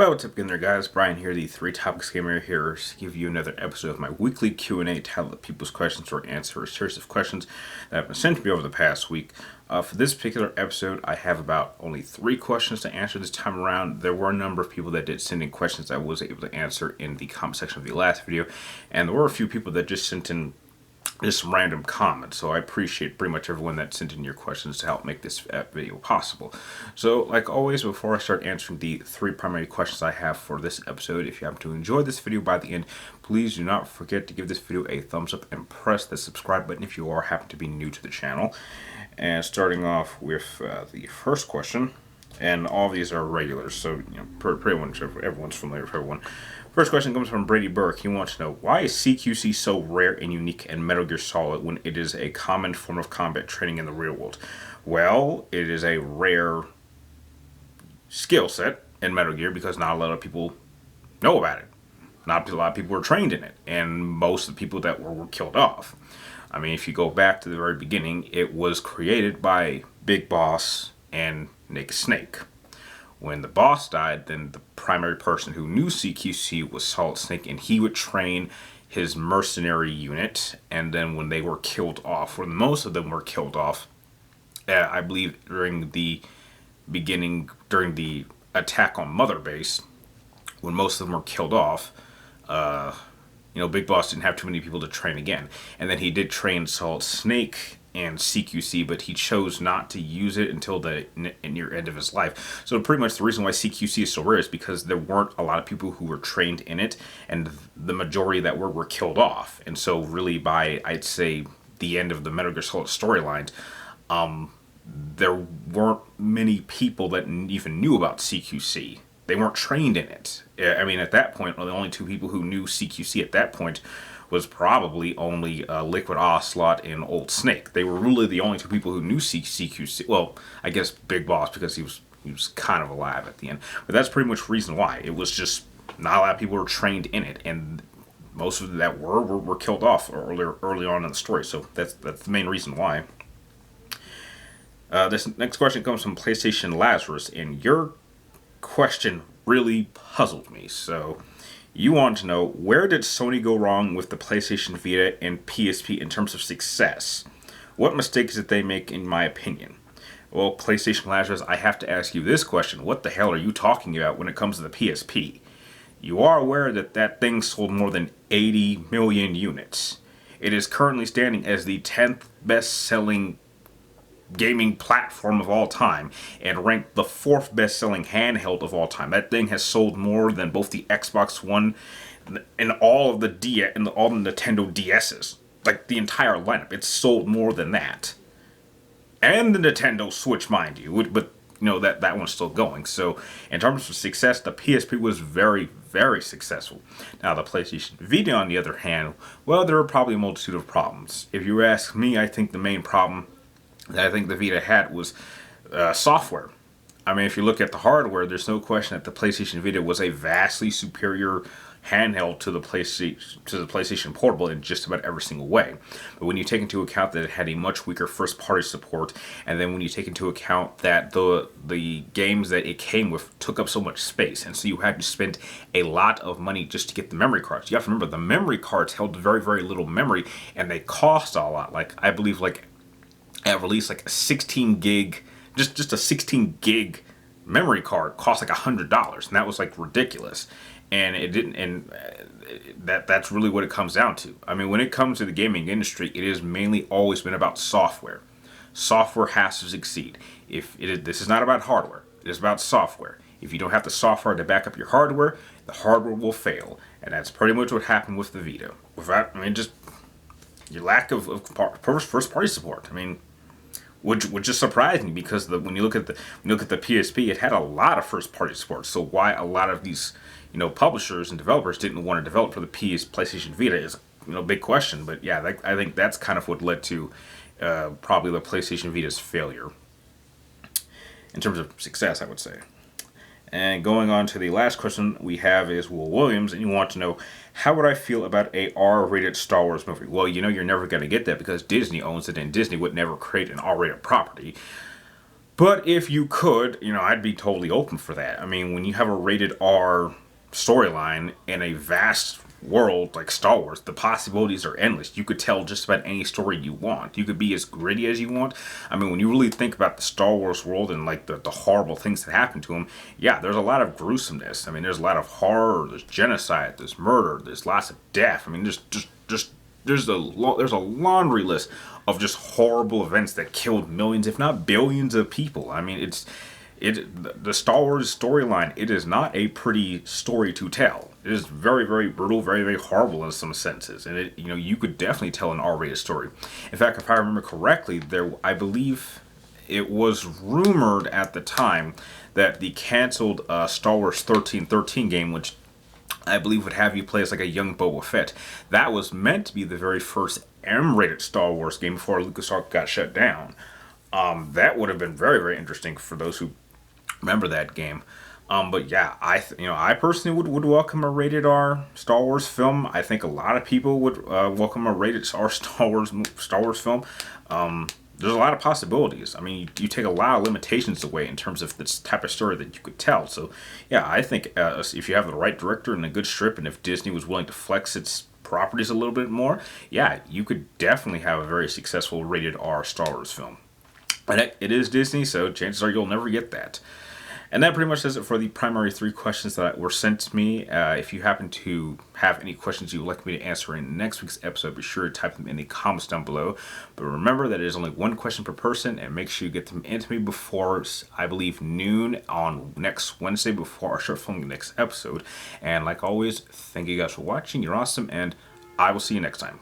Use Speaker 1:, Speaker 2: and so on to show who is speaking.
Speaker 1: Well, what's up again there, guys? Brian here, the Three Topics Gamer here, to give you another episode of my weekly Q&A to let people's questions or answer a series of questions that have been sent to me over the past week. For this particular episode, I have about only 3 questions to answer this time around. There were a number of people that did send in questions I was able to answer in the comment section of the last video, and there were a few people that just sent in just some random comments, so I appreciate pretty much everyone that sent in your questions to help make this video possible. So, like always, before I start answering the 3 primary questions I have for this episode, if you happen to enjoy this video by the end, please do not forget to give this video a thumbs up and press the subscribe button if you happen to be new to the channel. And starting off with the first question, and all of these are regulars, so pretty much everyone's familiar with everyone. First question comes from Brady Burke. He wants to know, why is CQC so rare and unique in Metal Gear Solid when it is a common form of combat training in the real world? Well, it is a rare skill set in Metal Gear because not a lot of people know about it. Not a lot of people were trained in it, and most of the people that were killed off. I mean, if you go back to the very beginning, it was created by Big Boss and Nick Snake. When the boss died, then the primary person who knew CQC was Solid Snake, and he would train his mercenary unit. And then when they were killed off, or most of them were killed off, I believe during the beginning, during the attack on Mother Base, when most of them were killed off, Big Boss didn't have too many people to train again. And then he did train Solid Snake and CQC, but he chose not to use it until the near end of his life. So pretty much the reason why CQC is so rare is because there weren't a lot of people who were trained in it, and the majority that were killed off. And so really by, I'd say, the end of the Metal Gear Solid storylines, there weren't many people that even knew about CQC. They weren't trained in it. I mean, at that point, the only 2 people who knew CQC at that point was probably only Liquid Ocelot and Old Snake. They were really the only 2 people who knew CQC. Well, I guess Big Boss, because he was kind of alive at the end. But that's pretty much the reason why. It was just not a lot of people were trained in it, and most of them that were killed off early on in the story. So that's the main reason why. This next question comes from PlayStation Lazarus, and your question really puzzled me. So you want to know, where did Sony go wrong with the PlayStation Vita and PSP in terms of success? What mistakes did they make, in my opinion? Well, PlayStation Lazarus, I have to ask you this question. What the hell are you talking about when it comes to the PSP? You are aware that that thing sold more than 80 million units. It is currently standing as the 10th best-selling gaming platform of all time, and ranked the 4th best-selling handheld of all time. That thing has sold more than both the Xbox One and all of the all the Nintendo DS's, like the entire lineup. It's sold more than that, and the Nintendo Switch, mind you. But that one's still going. So in terms of success, the PSP was very, very successful. Now the PlayStation Vita, on the other hand, well, there are probably a multitude of problems. If you ask me, I think the main problem that I think the Vita had was software. I mean, if you look at the hardware, there's no question that the PlayStation Vita was a vastly superior handheld to the PlayStation Portable in just about every single way. But when you take into account that it had a much weaker first-party support, and then when you take into account that the games that it came with took up so much space, and so you had to spend a lot of money just to get the memory cards. You have to remember, the memory cards held very, very little memory, and they cost a lot. Like, I believe, at release, like a 16 gig, just a 16 gig memory card cost like $100, and that was like ridiculous. And it didn't, and that's really what it comes down to. I mean, when it comes to the gaming industry, it has mainly always been about software. Software has to succeed. This is not about hardware. It is about software. If you don't have the software to back up your hardware, the hardware will fail, and that's pretty much what happened with the Vita. Just your lack of first-party support. I mean, which is surprising, because when you look at the PSP, it had a lot of first-party support. So why a lot of these publishers and developers didn't want to develop for the PlayStation Vita is a big question. But yeah, I think that's kind of what led to probably the PlayStation Vita's failure in terms of success, I would say. And going on to the last question we have is Will Williams, and you want to know, how would I feel about a R-rated Star Wars movie? Well, you're never going to get that because Disney owns it, and Disney would never create an R-rated property. But if you could, I'd be totally open for that. I mean, when you have a rated R storyline in a vast world like Star Wars, the possibilities are endless. You could tell just about any story you want. You could be as gritty as you want. I mean, when you really think about the Star Wars world and like the horrible things that happen to them, yeah, there's a lot of gruesomeness. I mean, there's a lot of horror, there's genocide, there's murder, there's lots of death. I mean, just there's a laundry list of just horrible events that killed millions, if not billions, of people. I mean, the Star Wars storyline. It is not a pretty story to tell. It is very, very brutal, very, very horrible in some senses, and you could definitely tell an R-rated story. In fact, if I remember correctly, I believe it was rumored at the time that the canceled Star Wars 1313 game, which I believe would have you play as like a young Boba Fett, that was meant to be the very first M-rated Star Wars game before LucasArts got shut down. That would have been very, very interesting for those who remember that game. But yeah, I personally would welcome a rated R Star Wars film. I think a lot of people would welcome a rated R Star Wars film. There's a lot of possibilities. I mean, you take a lot of limitations away in terms of this type of story that you could tell. So yeah, I think if you have the right director and a good script, and if Disney was willing to flex its properties a little bit more, yeah, you could definitely have a very successful rated R Star Wars film. And it is Disney, so chances are you'll never get that. And that pretty much does it for the primary 3 questions that were sent to me. If you happen to have any questions you would like me to answer in next week's episode, be sure to type them in the comments down below. But remember that it is only 1 question per person, and make sure you get them into me before, I believe, noon on next Wednesday before I start filming the next episode. And like always, thank you guys for watching. You're awesome, and I will see you next time.